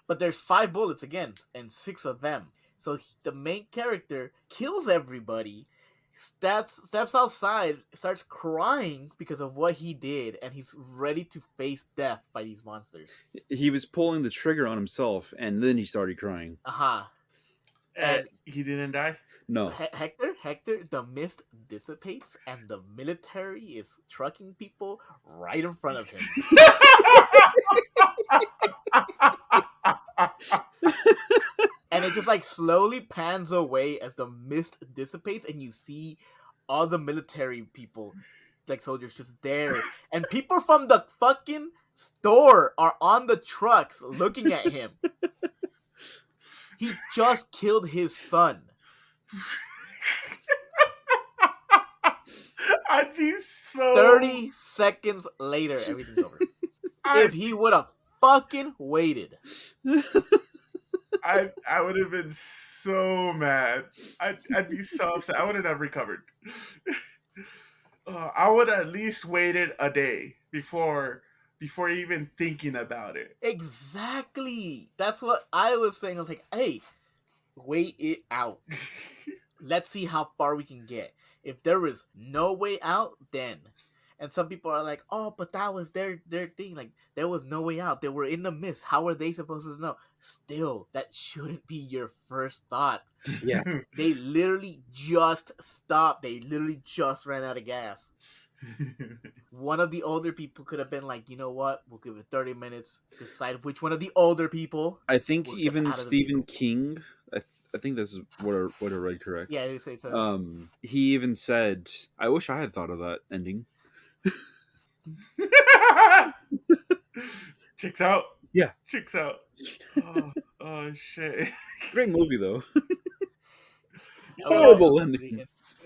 But there's 5 bullets again, and six of them. So the main character kills everybody. Steps outside, starts crying because of what he did, and he's ready to face death by these monsters. he was pulling the trigger on himself, and then he started crying. Aha. And he didn't die. No. Hector, the mist dissipates, and the military is trucking people right in front of him. And it just like slowly pans away as the mist dissipates, and you see all the military people, like soldiers, just there, and people from the fucking store are on the trucks looking at him. He just killed his son. I'd be so 30 seconds later, everything's over. If he would have fucking waited. I would have been so mad. I'd be so upset. I wouldn't have recovered. I would have at least waited a day before even thinking about it. Exactly. That's what I was saying. I was like, hey, wait it out. Let's see how far we can get. If there is no way out, then. And some people are like, oh, but that was their thing. Like, there was no way out. They were in the mist. How are they supposed to know? Still, that shouldn't be your first thought. Yeah. They literally just stopped. They literally just ran out of gas. One of the older people could have been like, you know what? We'll give it 30 minutes. Decide which one of the older people. I think will step even out of the Stephen vehicle. King, I think this is what I read correct. Yeah, it's a... He even said, I wish I had thought of that ending. Chicks out. Yeah. Chicks out. Oh shit. Great movie though. Oh, yeah, Horrible ending.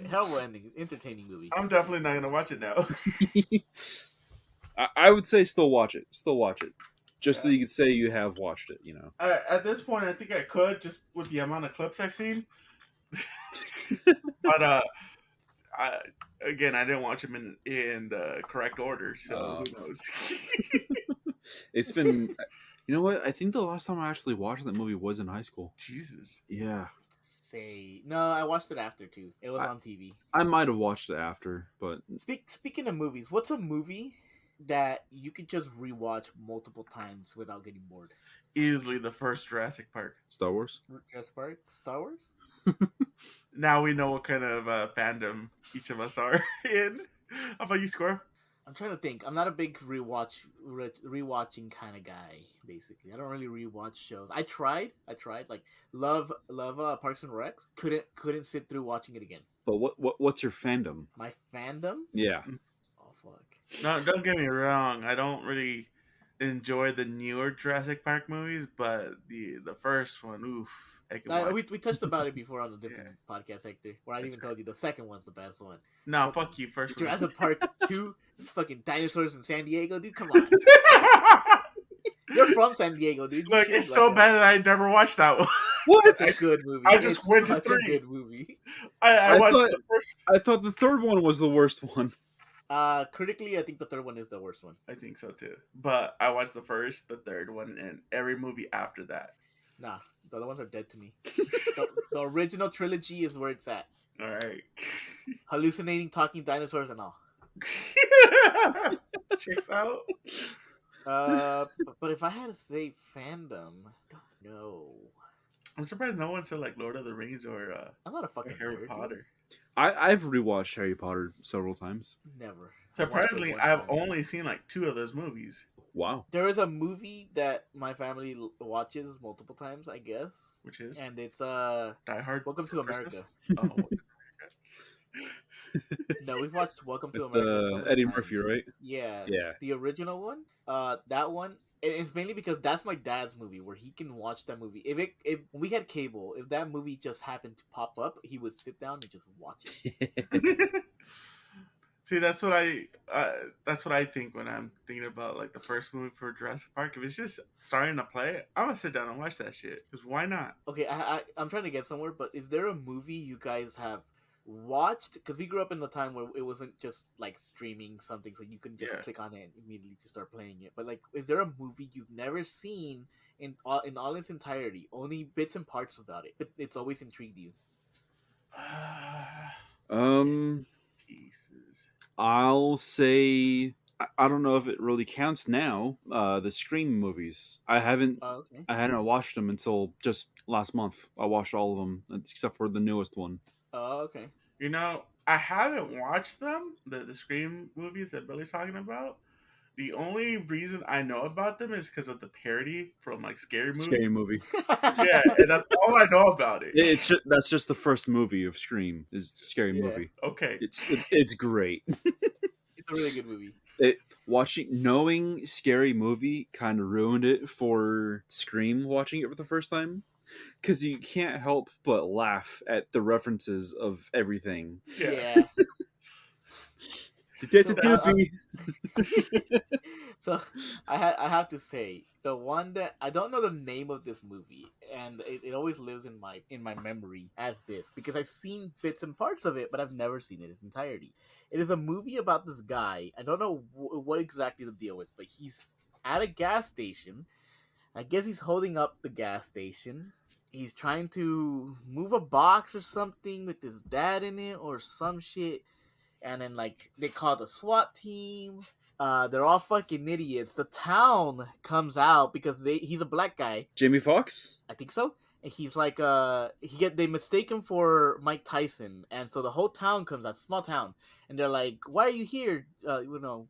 Horrible ending. Entertaining movie. I'm definitely not gonna watch it now. I would say still watch it. Still watch it. Just so you can say you have watched it, you know. At this point, I think I could, just with the amount of clips I've seen. But again, I didn't watch them in the correct order, so who knows? It's been, you know what? I think the last time I actually watched that movie was in high school. Jesus. Yeah. No, I watched it after too. It was on TV. I might have watched it after, but Speaking of movies, what's a movie that you could just rewatch multiple times without getting bored? Easily the first Jurassic Park. Star Wars? Jurassic Park? Star Wars? Now we know what kind of fandom each of us are in. How about you, Squirrel? I'm trying to think. I'm not a big rewatching kind of guy. Basically, I don't really rewatch shows. I tried. Like love Parks and Recs. Couldn't sit through watching it again. But what's your fandom? My fandom? Yeah. Oh fuck. No, don't get me wrong. I don't really enjoy the newer Jurassic Park movies, but the first one, oof. We touched about it before on a different podcast, Hector. Where I even told you the second one's the best one. No, fuck you. First one. Jurassic Park 2, fucking dinosaurs in San Diego, dude. Come on. You're from San Diego, dude. Look, it's so bad that I never watched that one. What? It's a good movie. I just went to 3. A good movie. I watched the first. I thought the third one was the worst one. Critically, I think the third one is the worst one. I think so too. But I watched the first, the third one, and every movie after that. Nah, the other ones are dead to me. The original trilogy is where it's at. All right. Hallucinating, talking dinosaurs and all. Checks out. But if I had to say fandom, no. I'm surprised no one said like Lord of the Rings or I'm not a fucking Harry nerd, Potter. dude. I've rewatched Harry Potter several times. Never. Surprisingly, I've only seen like 2 of those movies. Wow. There is a movie that my family watches multiple times, I guess. Which is? And it's Die Hard. Welcome to Christmas? America. Oh. No, we've watched Welcome to With, America. So many Eddie times. Murphy, right? Yeah. Yeah. The original one. That one. It's mainly because that's my dad's movie where he can watch that movie. If we had cable, if that movie just happened to pop up, he would sit down and just watch it. See, that's what I think when I'm thinking about like the first movie for Jurassic Park. If it's just starting to play, I'm gonna sit down and watch that shit. Because why not? Okay, I'm trying to get somewhere, but is there a movie you guys have watched? Because we grew up in a time where it wasn't just like streaming something, so you can just click on it and immediately to start playing it. But like, is there a movie you've never seen in all its entirety, only bits and parts about it, but it's always intrigued you? Pieces. I'll say I don't know if it really counts now. The Scream movies. Oh, okay. I hadn't watched them until just last month. I watched all of them except for the newest one. Oh, okay. You know, I haven't watched them, the Scream movies that Billy's talking about. The only reason I know about them is because of the parody from like Scary Scary Movie. movie. Yeah, and that's all I know about it. That's just the first movie of Scream is Scary Yeah, Movie. Okay. It's great. it's a really good movie. Knowing Scary Movie kind of ruined it for Scream. Watching it for the first time, because you can't help but laugh at the references of everything. Yeah. Yeah. So, Detective. so I have to say the one that I don't know the name of this movie, and it always lives in my memory as this because I've seen bits and parts of it, but I've never seen it in its entirety. It is a movie about this guy. I don't know what exactly the deal is, but he's at a gas station. I guess he's holding up the gas station. He's trying to move a box or something with his dad in it or some shit, and then like they call the SWAT team. They're all fucking idiots. The town comes out because he's a black guy. Jamie Foxx. I think so. And he's like they mistake him for Mike Tyson, and so the whole town comes out, small town, and they're like, "Why are you here?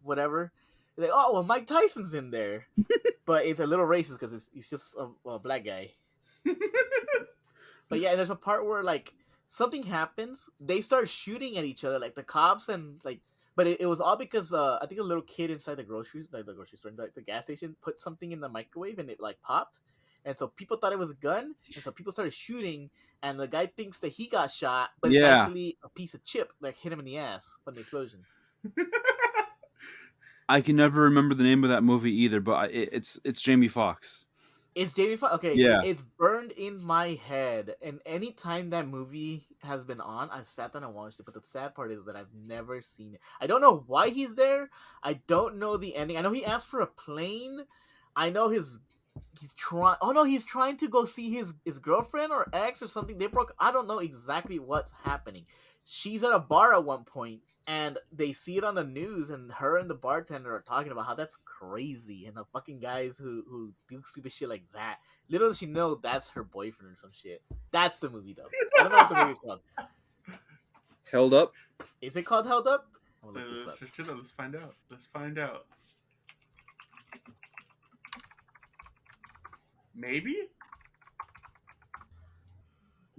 Whatever." They're like, "Oh, well, Mike Tyson's in there," but it's a little racist because he's just a black guy. But yeah, there's a part where like something happens. They start shooting at each other, like the cops and like. But it was all because I think a little kid inside the grocery store, the gas station, put something in the microwave and it like popped, and so people thought it was a gun, and so people started shooting, and the guy thinks that he got shot, but it's Yeah, actually a piece of chip like hit him in the ass from the explosion. I can never remember the name of that movie either, but it's Jamie Foxx. It's Jamie Foxx. Okay, Yeah, it's burned in my head, and anytime that movie has been on, I've sat down and watched it. But the sad part is that I've never seen it. I don't know why he's there. I don't know the ending. I know he asked for a plane. I know he's trying. Oh no, he's trying to go see his girlfriend or ex or something. They broke. I don't know exactly what's happening. She's at a bar at one point, and they see it on the news, and her and the bartender are talking about how that's crazy, and the fucking guys who do stupid shit like that. Little does she know that's her boyfriend or some shit. That's the movie though. I don't know what the movie's called. Held Up. Is it called Held Up? I'm gonna look this Let's up. search it up. Let's find out. Let's find out. Maybe?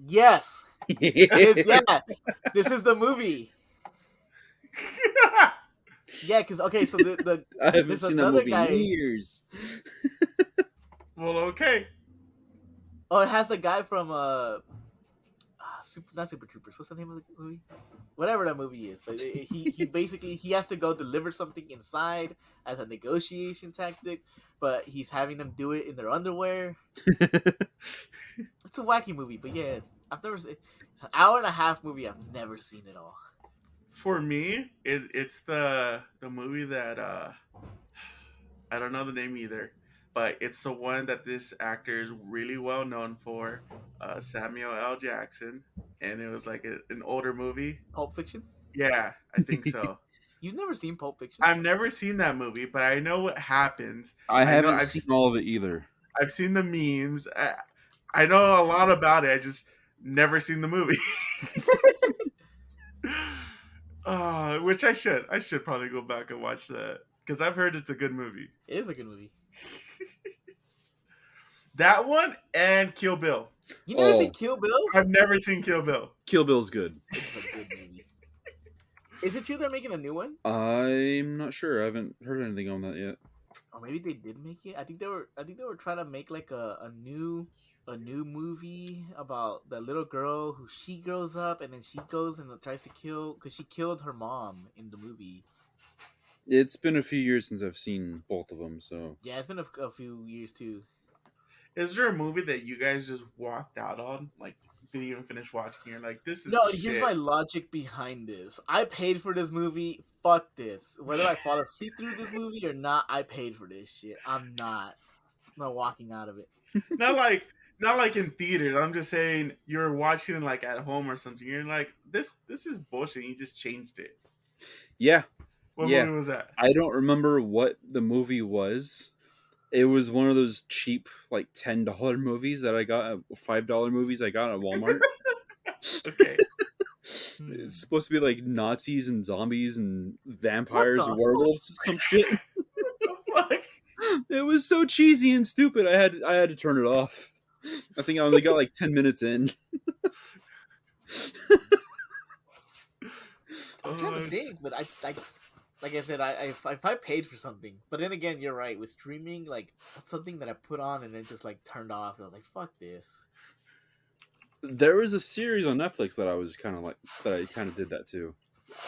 Yes. Yeah. This is the movie. Yeah, because okay, so the I haven't there's seen that another movie guy. in years. Well, okay. Oh, it has the guy from not Super Troopers. What's the name of the movie? Whatever that movie is, but he basically he has to go deliver something inside as a negotiation tactic, but he's having them do it in their underwear. It's a wacky movie, but yeah, I've never seen. It's an hour and a half movie. I've never seen it all. For me, it's the movie that I don't know the name either, but it's the one that this actor is really well known for, Samuel L. Jackson, and it was like an older movie. Pulp Fiction. Yeah, I think so. You've never seen Pulp Fiction? I've never seen that movie, but I know what happens. I I know haven't seen all of it either. I've seen the memes. I know a lot about it. I just never seen the movie. Which I should. I should probably go back and watch that because I've heard it's a good movie. It is a good movie. That one and Kill Bill. You never seen Kill Bill? I've never seen Kill Bill. Kill Bill's good. It's a good movie. Is it true they're making a new one? I'm not sure. I haven't heard anything on that yet. Or maybe they did make it. I think they were trying to make like a new movie about the little girl who she grows up and then she goes and tries to kill because she killed her mom in the movie. It's been a few years since I've seen both of them, so Yeah, it's been a few years too. Is there a movie that you guys just walked out on? Like, didn't even finish watching? You're like, this is No, shit. here's my logic behind this. I paid for this movie. Fuck this. Whether I fall asleep through this movie or not, I paid for this shit. I'm not walking out of it. not like in theaters. I'm just saying you're watching it like at home or something. You're like, this is bullshit. You just changed it. yeah. What Yeah. movie was that? I don't remember what the movie was. It was one of those cheap, like $10 movies that I got, $5 movies I got at Walmart. Okay. It's supposed to be like Nazis and zombies and What vampires or the werewolves, some shit. What the fuck? It was so cheesy and stupid. I had to turn it off. I think I only got like 10 minutes in. I'm trying to Oh, think, but I like I said, if I paid for something, but then again, you're right. With streaming, like that's something that I put on and then just like turned off. And I was like, fuck this. There was a series on Netflix that I was kind of like that I kind of did that too.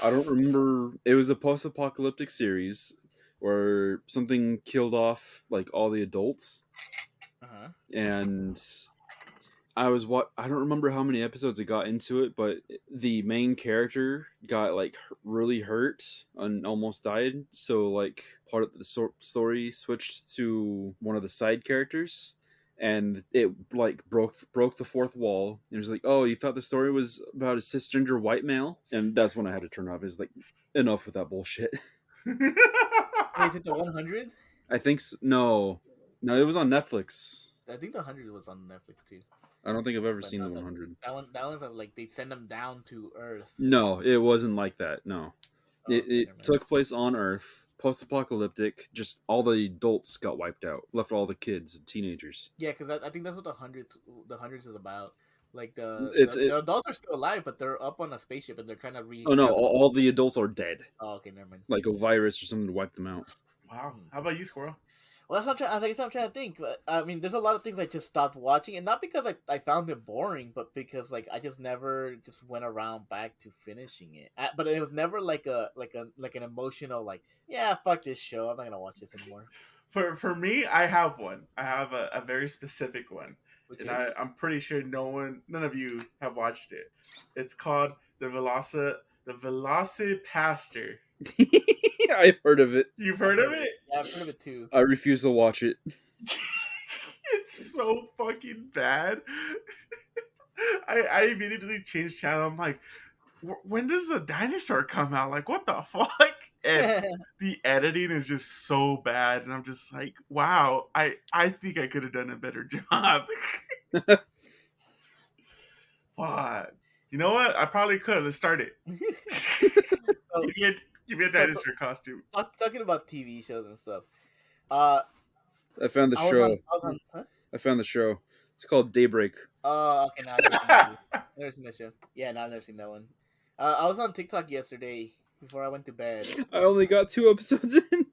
I don't remember. It was a post-apocalyptic series where something killed off like all the adults, Uh huh. and I don't remember how many episodes it got into it, but the main character got like really hurt and almost died. So like part of the story switched to one of the side characters, and it like broke the fourth wall. It was like, oh, you thought the story was about a cisgender white male, and that's when I had to turn off. It's like enough with that bullshit. Wait, is it the 100? I think no, no, it was on Netflix. I think the 100 was on Netflix too. I don't think I've ever But seen no, the 100. that one's like they send them down to Earth. No, it wasn't like that. No. Oh, okay, It never mind. took place on Earth, post apocalyptic, just all the adults got wiped out, left all the kids and teenagers. Yeah, because I think that's what the hundreds is about. Like It's the adults are still alive, but they're up on a spaceship and they're trying to oh no, grab. all the adults are dead. Oh, okay, never mind. Like a virus or something to wipe them out. wow. How about you, Squirrel? Well, that's not. I think I'm trying to think. But I mean, there's a lot of things I just stopped watching, and not because I found it boring, but because like I just never just went around back to finishing it. But it was never like an emotional like, yeah, fuck this show. I'm not gonna watch this anymore. For me, I have one. I have a very specific one, and Okay. I'm pretty sure none of you have watched it. It's called the Velocipaster. I've heard of it. You've heard of it? Yeah, I've heard of it too. I refuse to watch it. It's so fucking bad. I immediately changed channel. I'm like, when does the dinosaur come out? Like, what the fuck? And the editing is just so bad, and I'm just like, wow, I think I could have done a better job. Fuck. You know what? I probably could. Let's start it. So, Give me a dinosaur costume. talking about TV shows and stuff. Uh, I found the I was show. on. I was on. Huh? I found the show. It's called Daybreak. Oh, okay. Now I've never seen that too. Never seen that show. Yeah, no, I've never seen that one. I was on TikTok yesterday before I went to bed. I only got 2 episodes in.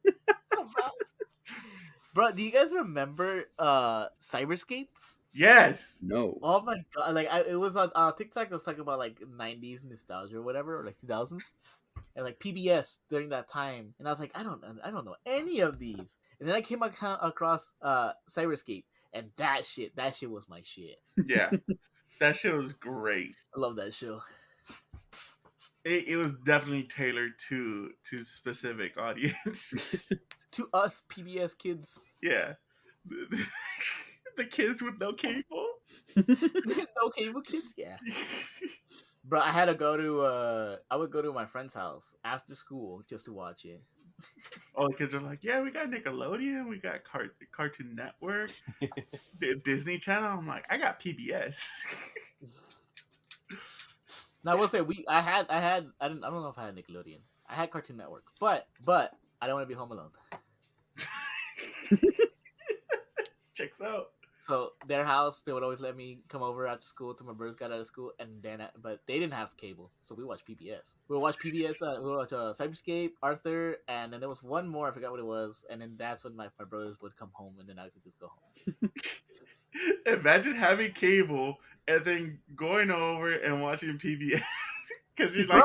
Bro, do you guys remember Cyberscape? Yes. No. Oh my god! Like it was on TikTok. I was talking about like '90s nostalgia or whatever, or like 2000s, and like PBS during that time. And I was like, I don't know any of these. And then I came across Cyberscape, and that shit was my shit. Yeah. That shit was great. I love that show. It was definitely tailored to specific audience. To us PBS kids, Yeah. The kids with no cable. no cable kids, yeah. Bro, I had to go to I would go to my friend's house after school just to watch it. All the kids are like, yeah, we got Nickelodeon, we got Cartoon Network, Disney Channel. I'm like, I got PBS. Now I will say I don't know if I had Nickelodeon. I had Cartoon Network, but I don't want to be home alone. Checks out. So their house, they would always let me come over after school till my brothers got out of school, and then but they didn't have cable, so we watched PBS. We would watch PBS. We would watch Cyberscape, Arthur, and then there was one more. I forgot what it was, and then that's when my brothers would come home, and then I could just go home. Imagine having cable and then going over and watching PBS because you're like,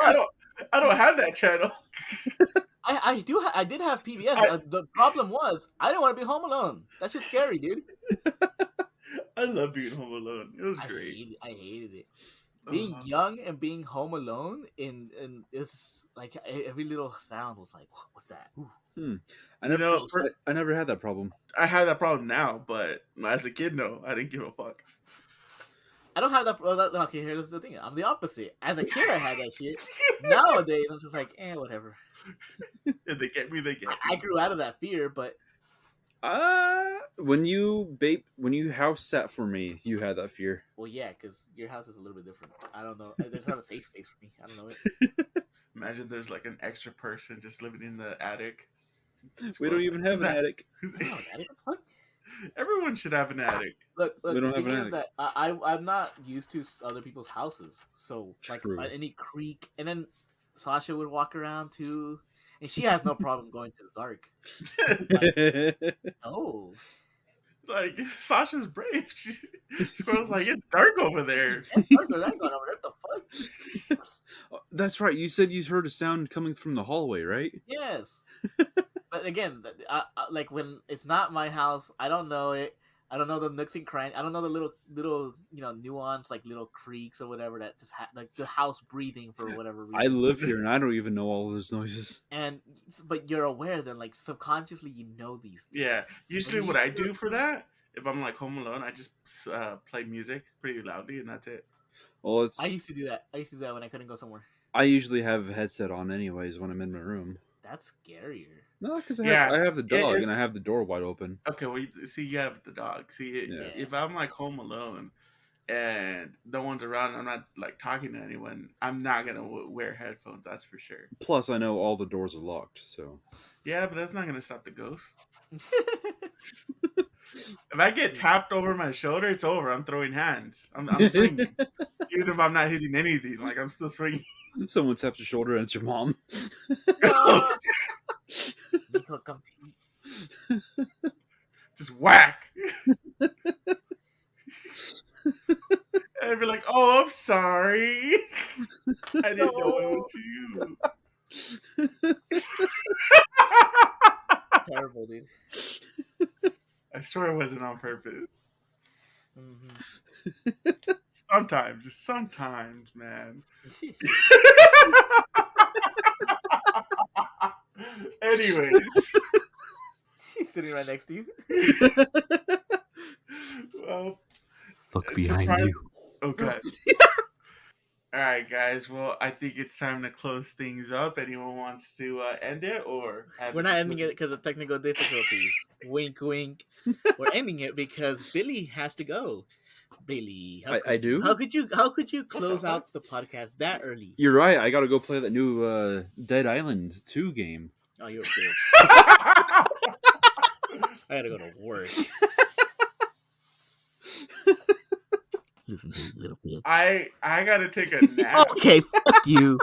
I don't have that channel. I did have PBS. The problem was I didn't want to be home alone. That's just scary, dude. I love being home alone. It was great. I hated it. Being young and being home alone in it's like every little sound was like, what's that? I never had that problem. I had that problem now, but as a kid, no, I didn't give a fuck. I don't have that. Okay, here's the thing. I'm the opposite. As a kid, I had that shit. Nowadays, I'm just like, whatever. If they get me, they get I me. grew out of that fear, but When you house sat for me, you had that fear. well, yeah, because your house is a little bit different. I don't know. There's not a safe space for me. I don't know it. Imagine there's like an extra person just living in the attic. We don't Squirrel's even like, have "Who's an that?" attic. I don't know, Daddy, what the fuck? Everyone should have an attic. Look. We The don't have thing an is attic. that I'm not used to other people's houses, so like True. any creak, and then Sasha would walk around too, and she has no problem going to the dark. Oh, Like Sasha's brave. Squirrel's like, it's dark over there. that's dark. That going over there. What the fuck? That's right. You said you heard a sound coming from the hallway, right? Yes. But again, like when it's not my house, I don't know it. I don't know the nooks and crannies. I don't know the little nuance, like little creaks or whatever that just like the house breathing for whatever reason. I live here and I don't even know all those noises. But you're aware that like subconsciously you know these things. Yeah. Usually, what I do for that, if I'm like home alone, I just play music pretty loudly, and that's it. Well, I used to do that. I used to do that when I couldn't go somewhere. I usually have a headset on anyways when I'm in my room. That's scarier. No, because Yeah. I have the dog and I have the door wide open. Okay, well, see, you have the dog. See, Yeah. if I'm like home alone and no one's around, I'm not like talking to anyone, I'm not gonna wear headphones. That's for sure. Plus, I know all the doors are locked, so Yeah, but that's not gonna stop the ghost. If I get tapped over my shoulder, it's over. I'm throwing hands. I'm swinging, even if I'm not hitting anything. Like I'm still swinging. someone taps your shoulder and it's your mom. Nico, come to eat. Just whack. And I'd be like, "Oh, I'm sorry. I didn't know it was you." Terrible, dude. I swear it wasn't on purpose. Mm-hmm. Sometimes, just sometimes, man. Anyways, He's sitting right next to you. well, Look it's behind surprising. you. Oh god. All right, guys. Well, I think it's time to close things up. Anyone wants to end it, or We're not ending it because of technical difficulties. Wink, wink. We're ending it because Billy has to go. Billy, I do? How could you close out the podcast that early? You're right. I got to go play that new Dead Island 2 game. Oh, you're a bitch. I gotta go to work. Listen to you, little bitch. I gotta take a nap. Okay, fuck you.